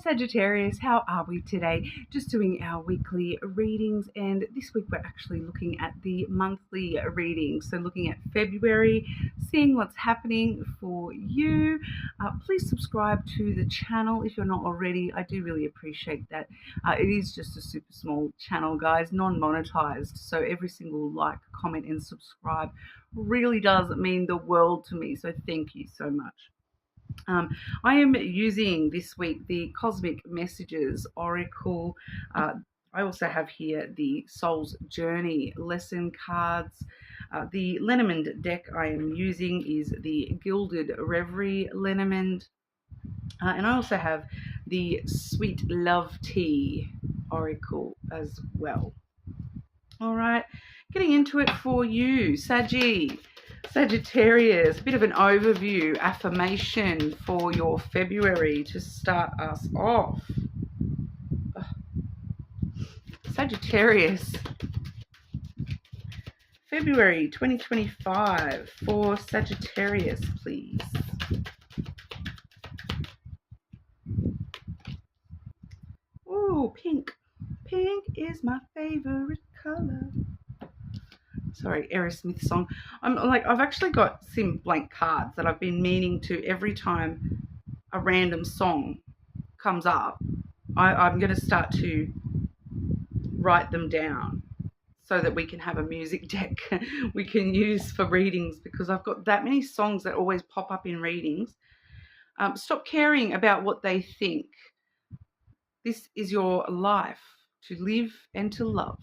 Sagittarius, how are we today? Just doing our weekly readings, and this week we're actually looking at the monthly readings. So, looking at February, seeing what's happening for you. Please subscribe to the channel if you're not already. I do really appreciate that. It is just a super small channel, guys, non monetized. So, every single like, comment, and subscribe really does mean the world to me. So, thank you so much. I am using this week the Cosmic Messages Oracle. I also have here the Soul's Journey lesson cards. The Lenormand deck I am using is the Gilded Reverie Lenormand. And I also have the Sweet Love Tea Oracle as well. All right, getting into it for you, Sagittarius, a bit of an overview, affirmation for your February to start us off. Sagittarius, February 2025 for Sagittarius, please. Ooh, pink. Pink is my favorite color. Sorry, Aerosmith song. I've actually got some blank cards that I've been meaning to every time a random song comes up. I'm going to start to write them down so that we can have a music deck we can use for readings, because I've got that many songs that always pop up in readings. Stop caring about what they think. This is your life to live and to love.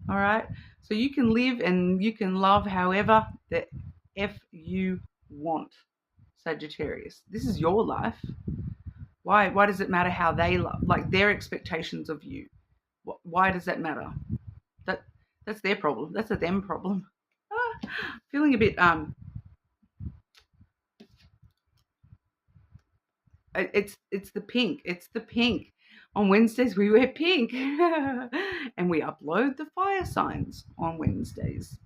All right? So you can live and you can love however the F you want, Sagittarius. This is your life. Why does it matter how they love, like their expectations of you? Why does that matter? That's their problem. That's a them problem. Feeling a bit it's the pink. It's the pink. On Wednesdays we wear pink. And we upload the fire signs on Wednesdays.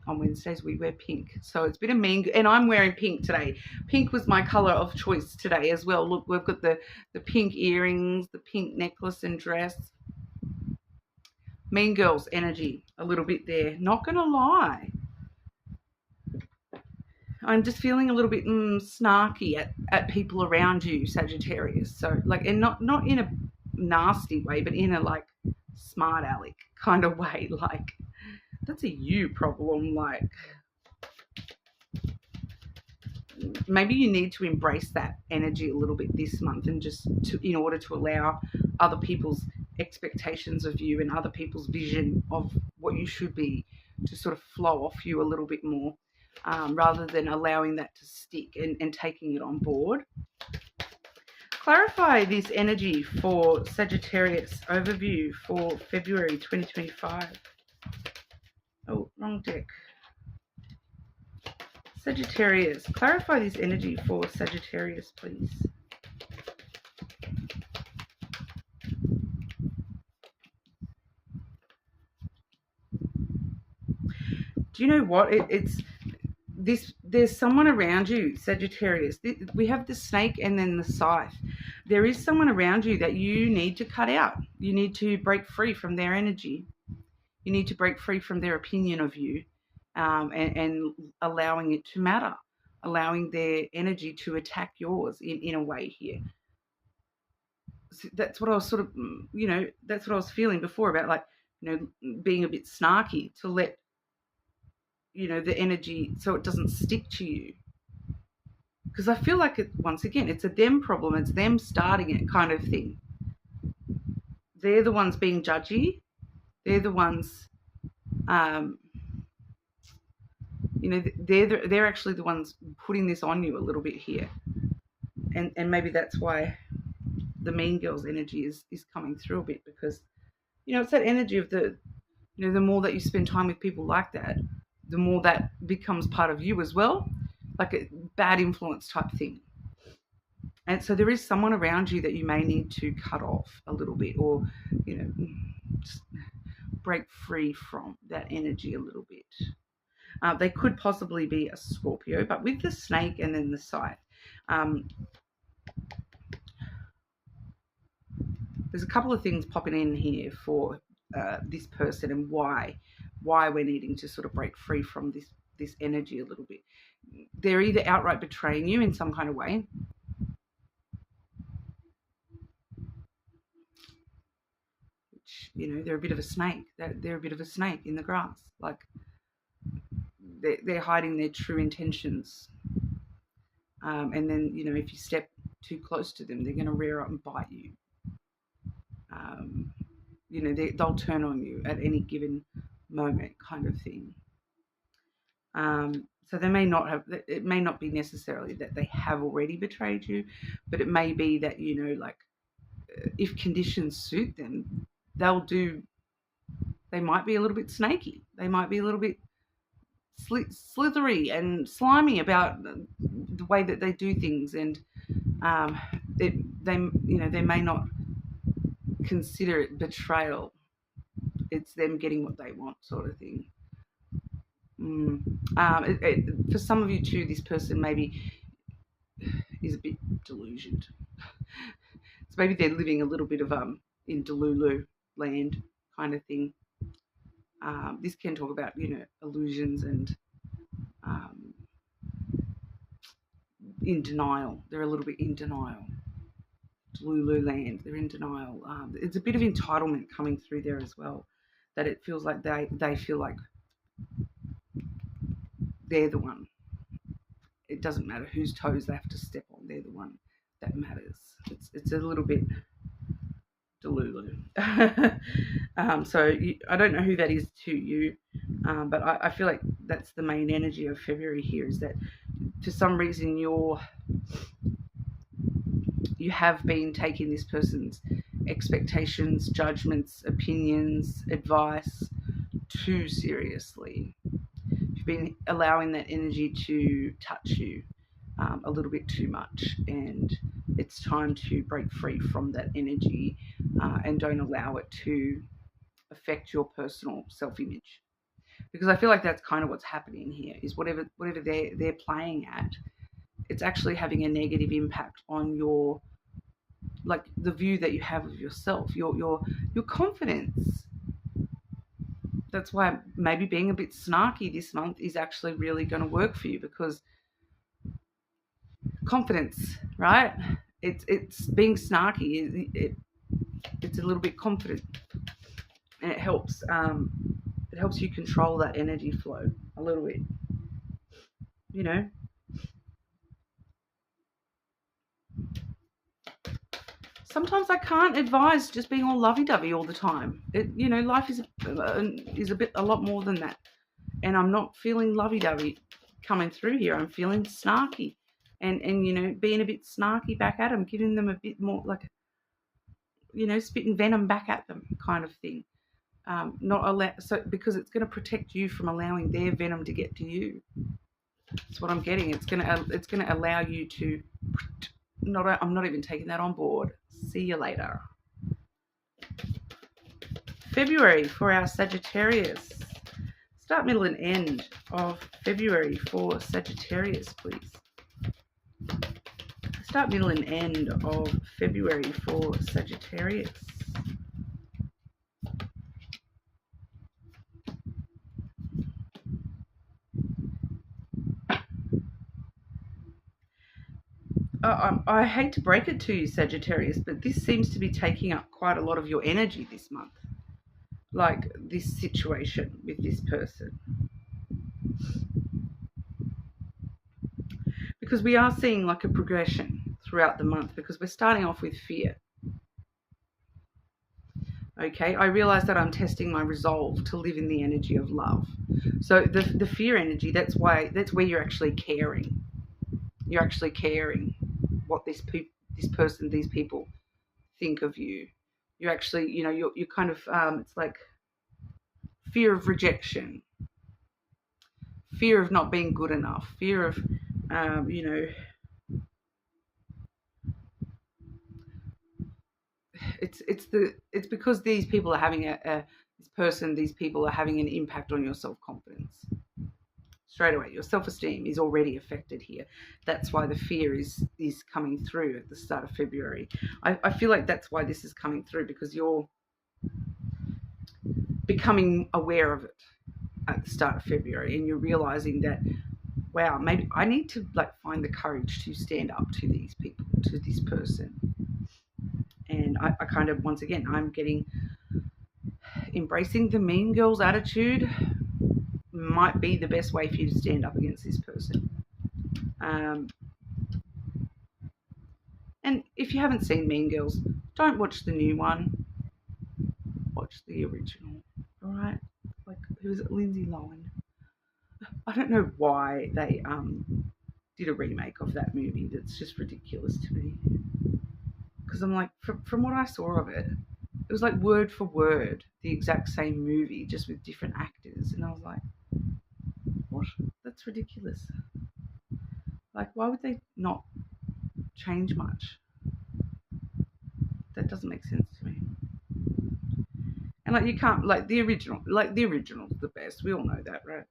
On Wednesdays we wear pink. So it's been a mean, and I'm wearing pink today. Pink was my color of choice today as well. Look, we've got the pink earrings, the pink necklace and dress. Mean Girls energy a little bit there. Not going to lie. I'm just feeling a little bit snarky at people around you, Sagittarius. So and not in a nasty way, but in a like smart aleck kind of way. Like, that's a you problem. Like, maybe you need to embrace that energy a little bit this month, and in order to allow other people's expectations of you and other people's vision of what you should be to sort of flow off you a little bit more, rather than allowing that to stick and taking it on board. Clarify this energy for Sagittarius overview for February 2025. Oh, wrong deck. Sagittarius, clarify this energy for Sagittarius, please. Do you know what? There's someone around you, Sagittarius. We have the snake and then the scythe. There is someone around you that you need to cut out. You need to break free from their energy. You need to break free from their opinion of you, and allowing it to matter, allowing their energy to attack yours in a way here. So that's what I was sort of, that's what I was feeling before about, like, being a bit snarky to let, the energy, so it doesn't stick to you. Because I feel like, once again, it's a them problem. It's them starting it kind of thing. They're the ones being judgy. They're the ones, they're actually the ones putting this on you a little bit here. And maybe that's why the Mean Girls energy is coming through a bit, because, it's that energy of the more that you spend time with people like that, the more that becomes part of you as well, like a bad influence type thing. And so there is someone around you that you may need to cut off a little bit, or, just break free from that energy a little bit. They could possibly be a Scorpio, but with the snake and then the scythe, there's a couple of things popping in here for this person and why we're needing to sort of break free from this energy a little bit. They're either outright betraying you in some kind of way, which, they're a bit of a snake. They're a bit of a snake in the grass. Like, they're hiding their true intentions. And then, if you step too close to them, they're going to rear up and bite you. They'll turn on you at any given moment, kind of thing. So it may not be necessarily that they have already betrayed you, but it may be that, if conditions suit them, they might be a little bit snaky. They might be a little bit slithery and slimy about the way that they do things, and they may not consider it betrayal. It's them getting what they want, sort of thing. For some of you too, this person maybe is a bit delusioned. So maybe they're living a little bit of in Delulu land kind of thing. This can talk about illusions and in denial. They're a little bit in denial. Delulu land, they're in denial. It's a bit of entitlement coming through there as well, that it feels like they feel like they're the one. It doesn't matter whose toes they have to step on. They're the one that matters. It's a little bit Delulu. So I don't know who that is to you, but I feel like that's the main energy of February here, is that for some reason you have been taking this person's expectations, judgments, opinions, advice too seriously. You've been allowing that energy to touch you a little bit too much, and it's time to break free from that energy and don't allow it to affect your personal self-image. Because I feel like that's kind of what's happening here, is whatever they're playing at, it's actually having a negative impact on your, like, the view that you have of yourself, your confidence. That's why maybe being a bit snarky this month is actually really going to work for you, because confidence, right? It's being snarky. It's a little bit confident, and it helps you control that energy flow a little bit. Sometimes I can't advise just being all lovey-dovey all the time. Life is a lot more than that, and I'm not feeling lovey-dovey coming through here. I'm feeling snarky, and being a bit snarky back at them, giving them a bit more, like, spitting venom back at them, kind of thing. Because it's going to protect you from allowing their venom to get to you. That's what I'm getting. It's going to allow you to. I'm not even taking that on board. See you later. February for our Sagittarius. Start, middle, and end of February for Sagittarius, please. Start, middle, and end of February for Sagittarius. I hate to break it to you, Sagittarius, but this seems to be taking up quite a lot of your energy this month. Like, this situation with this person. Because we are seeing like a progression throughout the month, because we're starting off with fear. Okay, I realize that I'm testing my resolve to live in the energy of love. So the fear energy, that's where you're actually caring. You're actually caring what this person, these people think of you. You're actually, you're kind of, it's like fear of rejection, fear of not being good enough, fear of, it's because these people are having these people are having an impact on your self-confidence. straight away. Your self-esteem is already affected here. That's why the fear is coming through at the start of February. I feel like that's why this is coming through, because you're becoming aware of it at the start of February, and you're realizing that, wow, maybe I need to find the courage to stand up to these people, to this person. And I kind of, once again, I'm getting embracing the mean girls attitude might be the best way for you to stand up against this person. And if you haven't seen Mean Girls, don't watch the new one. Watch the original, all right? Who was it? Lindsay Lohan. I don't know why they did a remake of that movie. That's just ridiculous to me. Because I'm like, from what I saw of it, it was like word for word the exact same movie, just with different actors. And I was like, what? That's ridiculous. Why would they not change much? That doesn't make sense to me. And you can't, the original's the best. We all know that, right?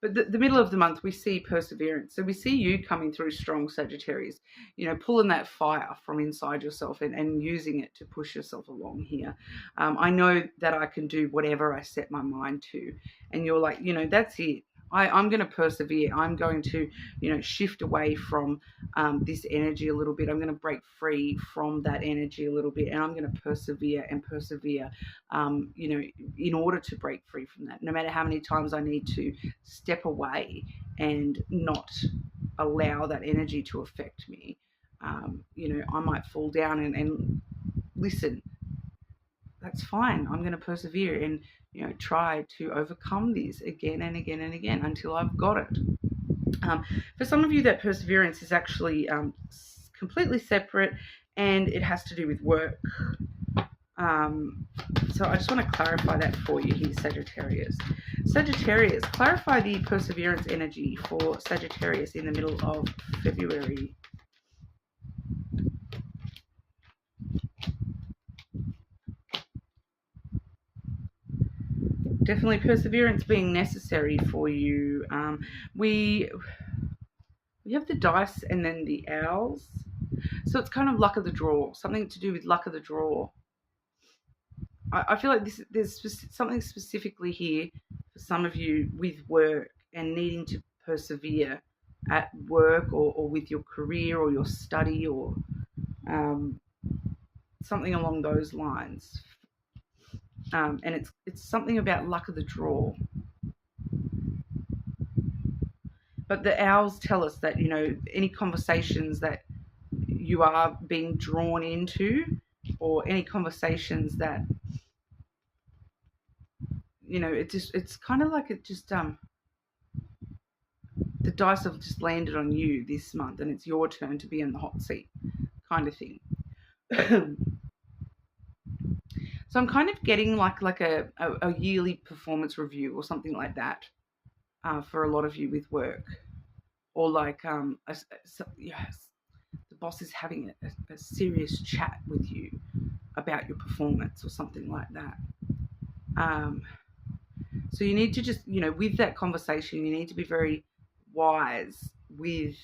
But the middle of the month, we see perseverance. So we see you coming through strong, Sagittarius, pulling that fire from inside yourself and using it to push yourself along here. I know that I can do whatever I set my mind to. And you're like, that's it. I'm going to persevere. I'm going to, shift away from this energy a little bit. I'm going to break free from that energy a little bit, and I'm going to persevere, in order to break free from that. No matter how many times I need to step away and not allow that energy to affect me, I might fall down and listen. That's fine. I'm going to persevere and try to overcome this again and again and again until I've got it. For some of you, that perseverance is actually completely separate, and it has to do with work. So I just want to clarify that for you here, Sagittarius. Sagittarius, clarify the perseverance energy for Sagittarius in the middle of February. Definitely perseverance being necessary for you. We have the dice and then the owls. So it's kind of luck of the draw, something to do with luck of the draw. I feel like there's something specifically here for some of you with work and needing to persevere at work or with your career or your study or something along those lines. And it's something about luck of the draw. But the owls tell us that, any conversations that you are being drawn into, or any conversations that, it's kind of like the dice have just landed on you this month and it's your turn to be in the hot seat kind of thing. So I'm kind of getting like a yearly performance review or something like that for a lot of you with work, or the boss is having a serious chat with you about your performance or something like that. So you need to just, with that conversation, you need to be very wise with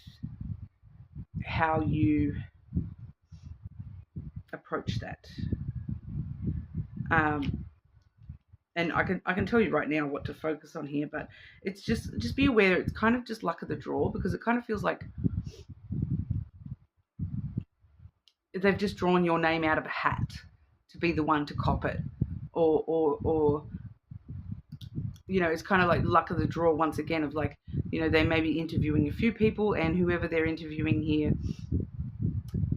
how you approach that. And I can tell you right now what to focus on here, but it's just be aware it's kind of just luck of the draw, because it kind of feels like they've just drawn your name out of a hat to be the one to cop it, or it's kind of like luck of the draw once again of they may be interviewing a few people, and whoever they're interviewing here,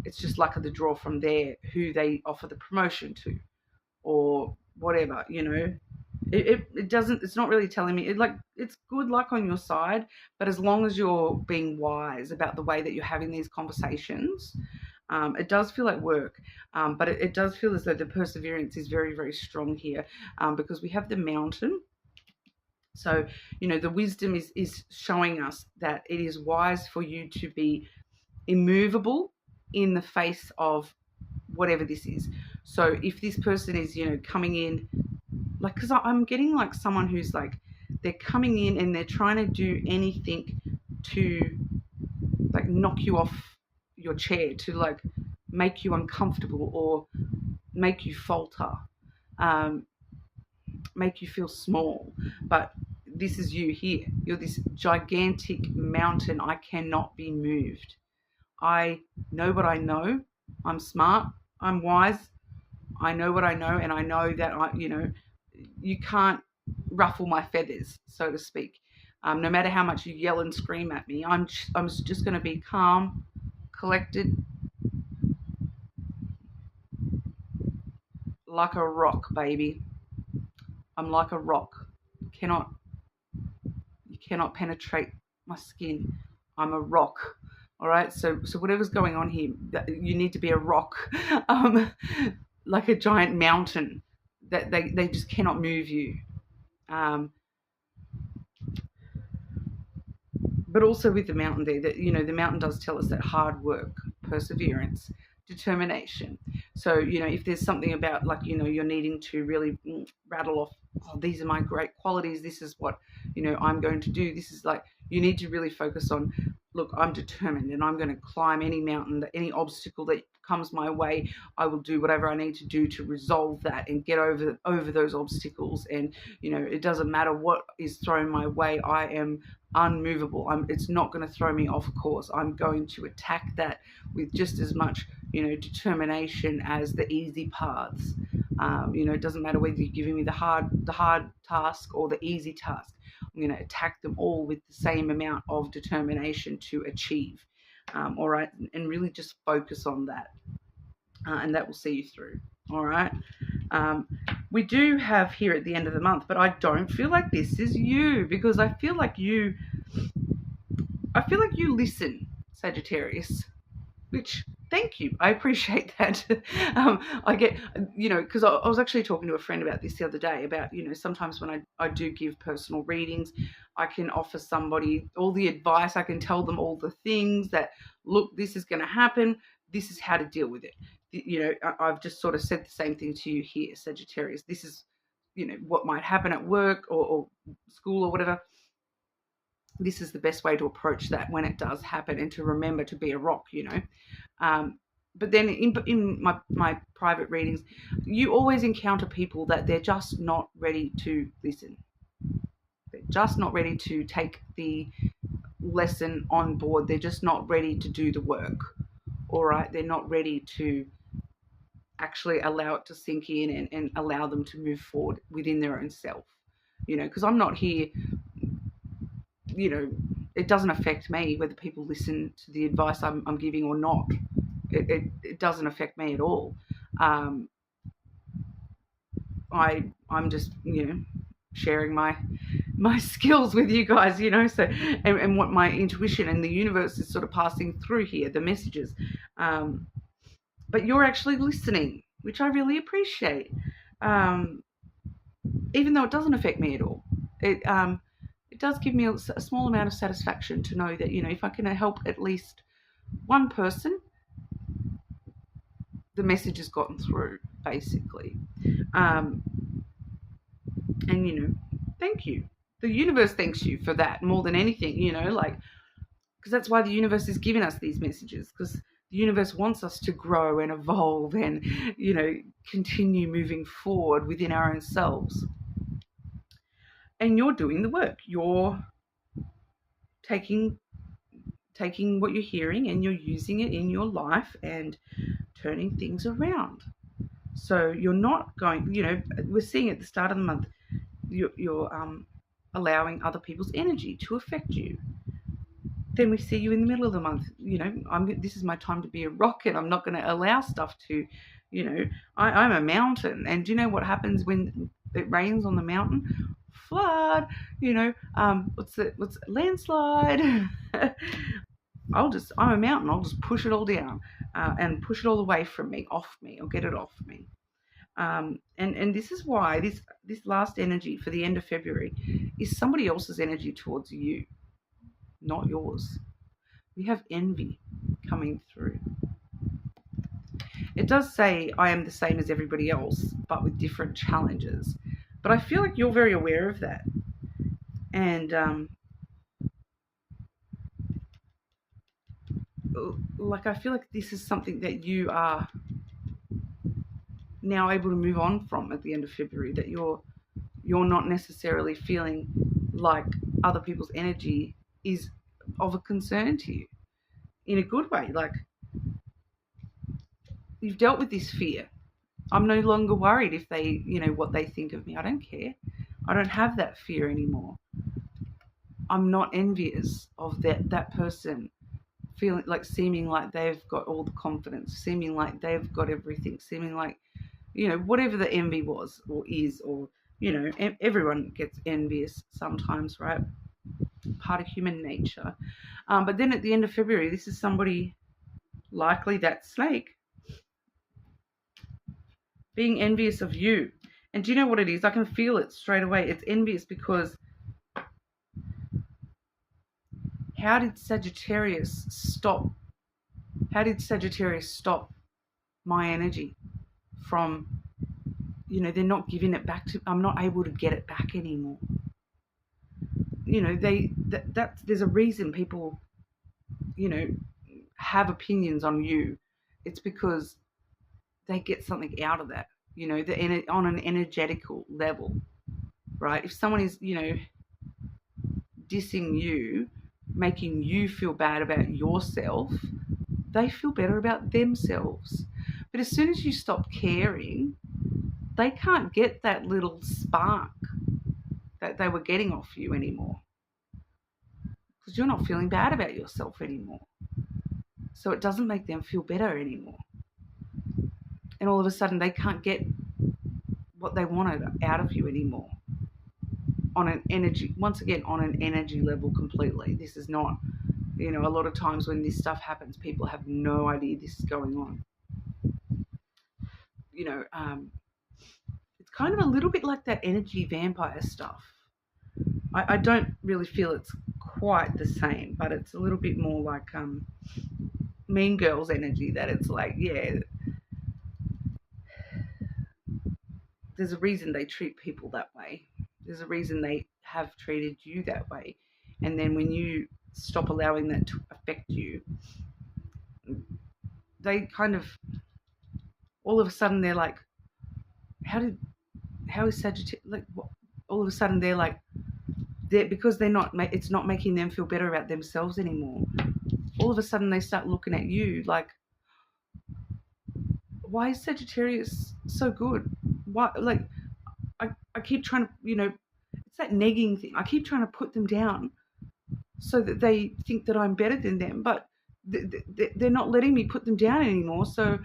it's just luck of the draw from there who they offer the promotion to or whatever. It doesn't, it's not really telling me it's good luck on your side, but as long as you're being wise about the way that you're having these conversations, it does feel like work, but it does feel as though the perseverance is very, very strong here, because we have the mountain. So, the wisdom is showing us that it is wise for you to be immovable in the face of whatever this is. So if this person is, coming in, because I'm getting someone who's they're coming in and they're trying to do anything to like knock you off your chair, to like make you uncomfortable or make you falter, um, make you feel small. But this is you here. You're this gigantic mountain. I cannot be moved. I know what I know. I'm smart. I'm wise. I know what I know, and I know that you can't ruffle my feathers, so to speak. No matter how much you yell and scream at me, I'm just going to be calm, collected, like a rock, baby. I'm like a rock. Cannot You cannot penetrate my skin. I'm a rock. All right. So whatever's going on here, you need to be a rock, like a giant mountain that they just cannot move you. Um, but also with the mountain there, that the mountain does tell us that hard work, perseverance, determination. So if there's something about like you're needing to really rattle off, oh, these are my great qualities, this is what I'm going to do, this is like, you need to really focus on, look, I'm determined and I'm going to climb any mountain, any obstacle that comes my way. I will do whatever I need to do to resolve that and get over those obstacles. And it doesn't matter what is thrown my way, I am unmovable. It's not going to throw me off course. I'm going to attack that with just as much determination as the easy paths. It doesn't matter whether you're giving me the hard task or the easy task. I'm going to attack them all with the same amount of determination to achieve. All right, and really just focus on that, and that will see you through. All right. We do have here at the end of the month, but I don't feel like this is you, because I feel like you listen, Sagittarius, which, thank you. I appreciate that. I get, because I was actually talking to a friend about this the other day about, sometimes when I do give personal readings, I can offer somebody all the advice. I can tell them all the things that, look, this is going to happen. This is how to deal with it. I've just sort of said the same thing to you here, Sagittarius. This is, what might happen at work or school or whatever. This is the best way to approach that when it does happen, and to remember to be a rock, But then in my private readings, you always encounter people that they're just not ready to listen. They're just not ready to take the lesson on board. They're just not ready to do the work. All right. They're not ready to actually allow it to sink in and allow them to move forward within their own self. Because I'm not here, it doesn't affect me whether people listen to the advice I'm giving or not. It doesn't affect me at all. I'm just sharing my skills with you guys, so and what my intuition and the universe is sort of passing through here, the messages. But you're actually listening, which I really appreciate. Even though it doesn't affect me at all, it does give me a small amount of satisfaction to know that if I can help at least one person, the message has gotten through, basically. And thank you. The universe thanks you for that more than anything, because that's why the universe is giving us these messages, because the universe wants us to grow and evolve and continue moving forward within our own selves. And you're doing the work. You're taking what you're hearing and you're using it in your life and turning things around. So you're not going, we're seeing at the start of the month, you're allowing other people's energy to affect you. Then we see you in the middle of the month, this is my time to be a rock, and I'm not going to allow stuff to, I'm a mountain. And do you know what happens when it rains on the mountain? Flood, what's landslide? I'm a mountain. I'll just push it all down and push it all away from me, off me, or get it off me. And this is why this last energy for the end of February is somebody else's energy towards you, not yours. We have envy coming through. It does say, I am the same as everybody else, but with different challenges. But I feel like you're very aware of that. And like, I feel like this is something that you are now able to move on from at the end of February, that you're not necessarily feeling like other people's energy is of a concern to you in a good way. Like, you've dealt with this fear. I'm no longer worried if they, what they think of me. I don't care. I don't have that fear anymore. I'm not envious of that person feeling like, seeming like they've got all the confidence, seeming like they've got everything, seeming like, whatever the envy was or is, or, everyone gets envious sometimes, right? Part of human nature. But then at the end of February, this is somebody, likely that snake, being envious of you. And do you know what it is? I can feel it straight away. It's envious because how did Sagittarius stop my energy from, they're not giving it back to, I'm not able to get it back anymore. There's a reason people, have opinions on you. It's because they get something out of that, on an energetical level, right? If someone is, dissing you, making you feel bad about yourself, they feel better about themselves. But as soon as you stop caring, they can't get that little spark that they were getting off you anymore, because you're not feeling bad about yourself anymore. So it doesn't make them feel better anymore. And all of a sudden they can't get what they wanted out of you anymore. On an energy level completely. This is not, a lot of times when this stuff happens, people have no idea this is going on. It's kind of a little bit like that energy vampire stuff. I don't really feel it's quite the same, but it's a little bit more like Mean Girls energy, that it's like, yeah, there's a reason they treat people that way. There's a reason they have treated you that way. And then when you stop allowing that to affect you, they kind of, all of a sudden they're like, how is Sagittarius, like, what? All of a sudden they're like, because it's not making them feel better about themselves anymore. All of a sudden they start looking at you like, why is Sagittarius so good? Why, like, I keep trying to, it's that negging thing. I keep trying to put them down so that they think that I'm better than them, but they're not letting me put them down anymore, so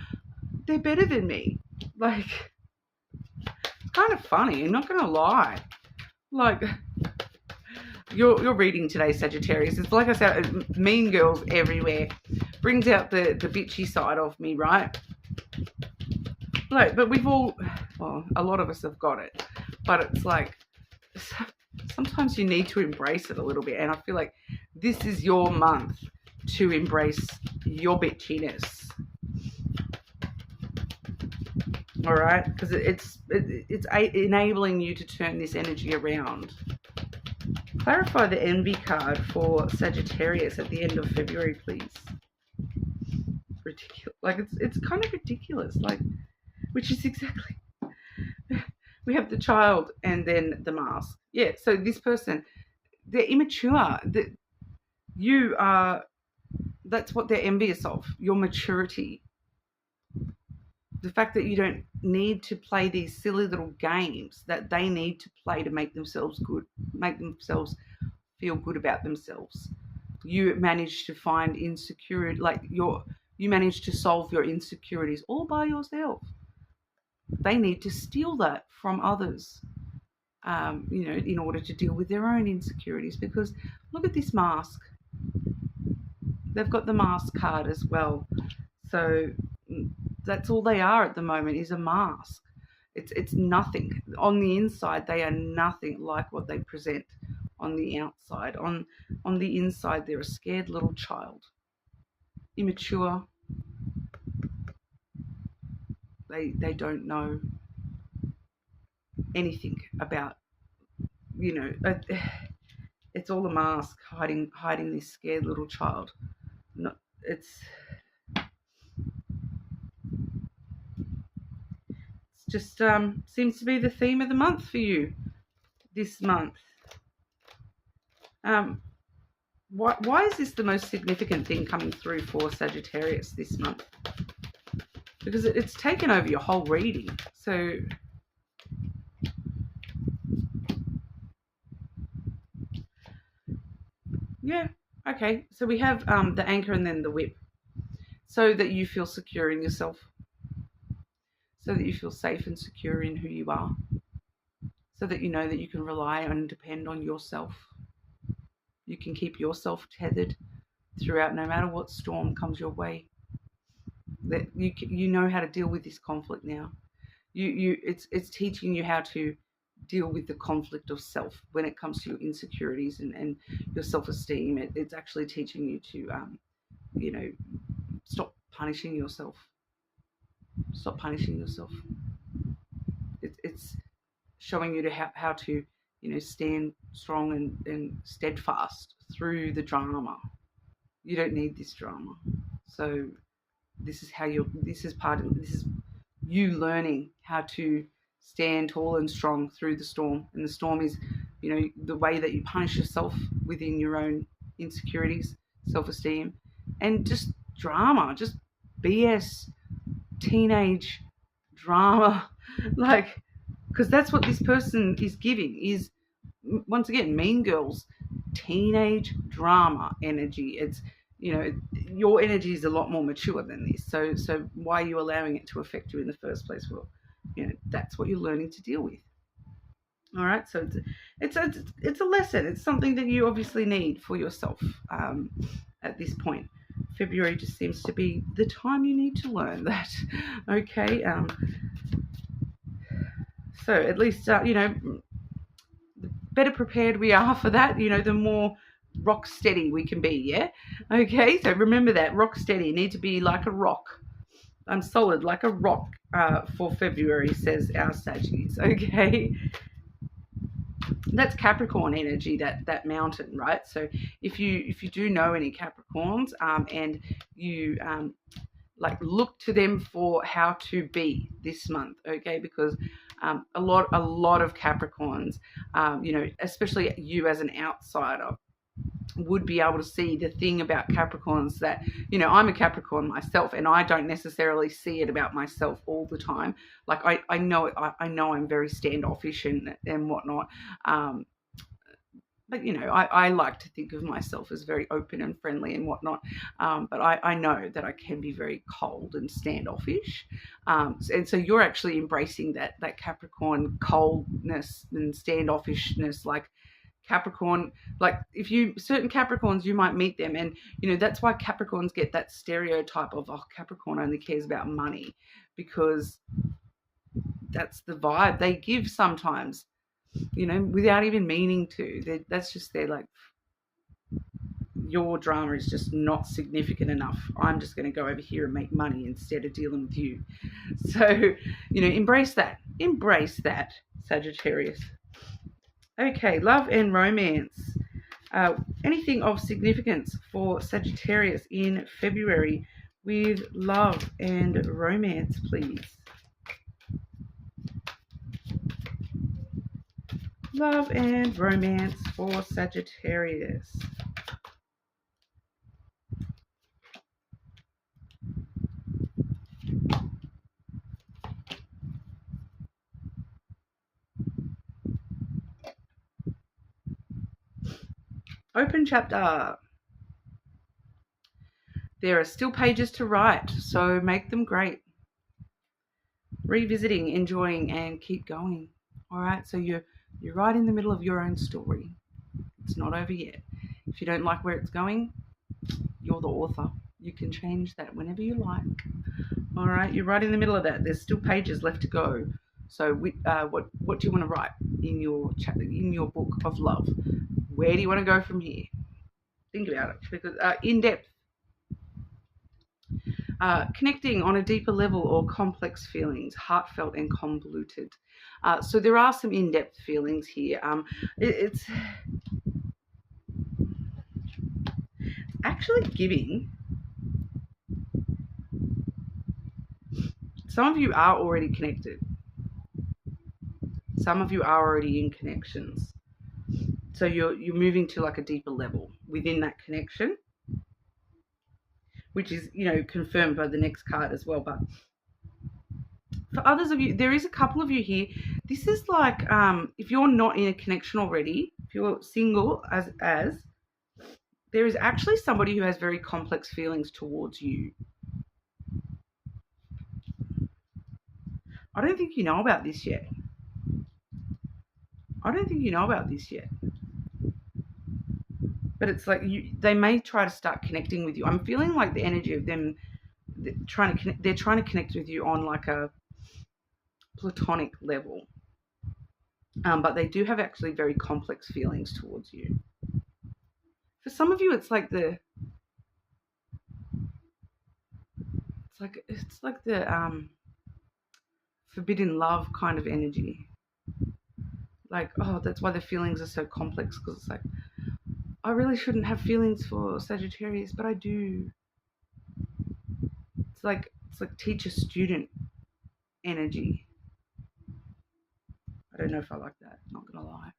they're better than me. Like, it's kind of funny, I'm not going to lie. Like, your reading today, Sagittarius, it's like I said, Mean Girls everywhere. Brings out the bitchy side of me, right? Like, but we've all, well, a lot of us have got it, but it's like, sometimes you need to embrace it a little bit. And I feel like this is your month to embrace your bitchiness. All right? Because it's enabling you to turn this energy around. Clarify the envy card for Sagittarius at the end of February, please. Ridiculous. Like, it's kind of ridiculous. Like, which is exactly, we have the child and then the mask. Yeah, so this person, they're immature. That's what they're envious of, your maturity. The fact that you don't need to play these silly little games that they need to play to make themselves good, make themselves feel good about themselves. You managed to find insecurity, like you managed to solve your insecurities all by yourself. They need to steal that from others, in order to deal with their own insecurities. Because look at this mask. They've got the mask card as well. So that's all they are at the moment, is a mask. It's nothing. On the inside, they are nothing like what they present on the outside. On the inside, they're a scared little child. Immature. They don't know anything about, it's all a mask hiding this scared little child. No, it's just seems to be the theme of the month for you this month. Why is this the most significant thing coming through for Sagittarius this month? Because it's taken over your whole reading. So yeah, okay. So we have the anchor and then the whip. So that you feel secure in yourself. So that you feel safe and secure in who you are. So that you know that you can rely on and depend on yourself. You can keep yourself tethered throughout no matter what storm comes your way. That you know how to deal with this conflict now. It's teaching you how to deal with the conflict of self when it comes to your insecurities and your self-esteem. It's actually teaching you to stop punishing yourself. Stop punishing yourself. It's showing you how to stand strong and steadfast through the drama. You don't need this drama. So this is you learning how to stand tall and strong through the storm. And the storm is, the way that you punish yourself within your own insecurities, self-esteem, and just drama, just BS teenage drama, because that's what this person is giving, is once again Mean Girls teenage drama energy. It's your energy is a lot more mature than this, so why are you allowing it to affect you in the first place? Well, that's what you're learning to deal with. All right, so it's a lesson. It's something that you obviously need for yourself at this point. February just seems to be the time you need to learn that. Okay, so at least the better prepared we are for that, the more rock steady we can be. Yeah, okay, so remember that, rock steady. You need to be like a rock. I'm solid like a rock for February, says our Saggies. Okay, that's Capricorn energy, that mountain, right? So if you do know any Capricorns and you look to them for how to be this month, okay? Because a lot of Capricorns, especially you as an outsider, would be able to see the thing about Capricorns that, I'm a Capricorn myself, and I don't necessarily see it about myself all the time. Like I know I'm very standoffish and whatnot. But, I like to think of myself as very open and friendly and whatnot. But I know that I can be very cold and standoffish. And so you're actually embracing that Capricorn coldness and standoffishness, like Capricorn, certain Capricorns, you might meet them, and that's why Capricorns get that stereotype of, Capricorn only cares about money, because that's the vibe they give sometimes, without even meaning to. That's just your drama is just not significant enough. I'm just going to go over here and make money instead of dealing with you. So, embrace that, Sagittarius. Okay, love and romance. Anything of significance for Sagittarius in February with love and romance, please? Love and romance for Sagittarius. Open chapter. There are still pages to write, so make them great. Revisiting, enjoying, and keep going. All right, so you're right in the middle of your own story. It's not over yet. If you don't like where it's going, you're the author. You can change that whenever you like. All right, you're right in the middle of that. There's still pages left to go. So what do you want to write in your book of love? Where do you want to go from here? Think about it, because in depth, connecting on a deeper level, or complex feelings, heartfelt and convoluted. So there are some in-depth feelings here. actually giving. Some of you are already connected. Some of you are already in connections. So you're moving to like a deeper level within that connection, which is, you know, confirmed by the next card as well. But for others of you, there is a couple of you here. This is like, if you're not in a connection already, if you're single as there is actually somebody who has very complex feelings towards you. I don't think you know about this yet. I don't think you know about this yet. But it's like they may try to start connecting with you. I'm feeling like the energy of them they're trying to connect with you on like a platonic level. But they do have actually very complex feelings towards you. For some of you, it's like the forbidden love kind of energy. Like, oh, that's why the feelings are so complex, because it's like, I really shouldn't have feelings for Sagittarius, but I do. It's like teacher-student energy. I don't know if I like that, not gonna lie.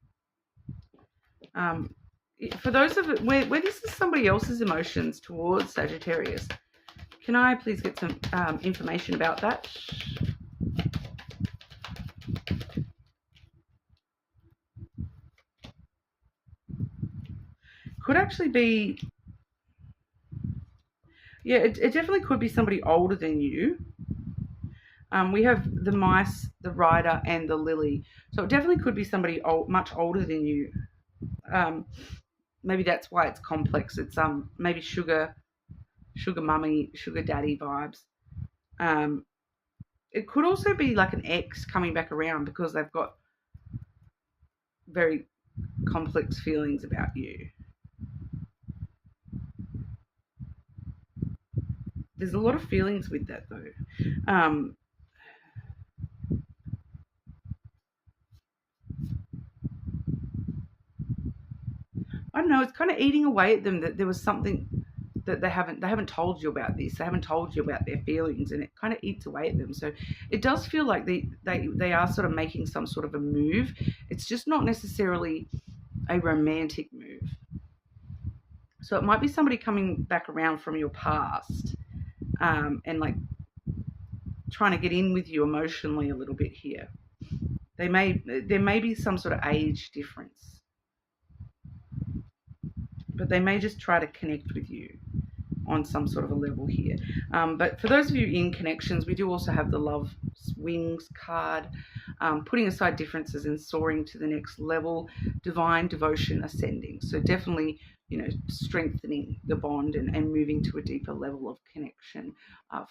For those of it where this is somebody else's emotions towards Sagittarius, can I please get some information about that? Could actually be, yeah, it definitely could be somebody older than you. We have the mice, the rider, and the lily. So it definitely could be somebody much older than you. Maybe that's why it's complex. It's maybe sugar mummy, sugar daddy vibes. It could also be like an ex coming back around because they've got very complex feelings about you. There's a lot of feelings with that though. I don't know, it's kind of eating away at them that there was something that they haven't told you about this. They haven't told you about their feelings, and it kind of eats away at them. So it does feel like they are sort of making some sort of a move. It's just not necessarily a romantic move. So it might be somebody coming back around from your past, and like trying to get in with you emotionally a little bit here. There may be some sort of age difference, but they may just try to connect with you on some sort of a level here. But for those of you in connections, we do also have the love wings card, putting aside differences and soaring to the next level, divine devotion ascending. So definitely, you know, strengthening the bond and moving to a deeper level of connection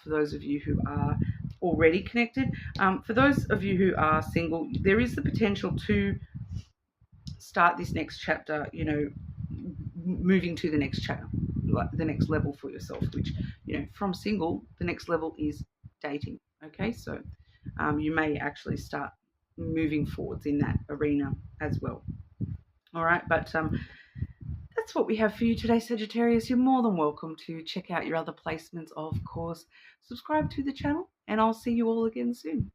for those of you who are already connected. For those of you who are single, there is the potential to start this next chapter, you know, moving to the next chapter, like the next level for yourself, which, you know, from single, the next level is dating. Okay, so you may actually start moving forwards in that arena as well. All right, but that's what we have for you today, Sagittarius. You're more than welcome to check out your other placements, of course. Subscribe to the channel, and I'll see you all again soon.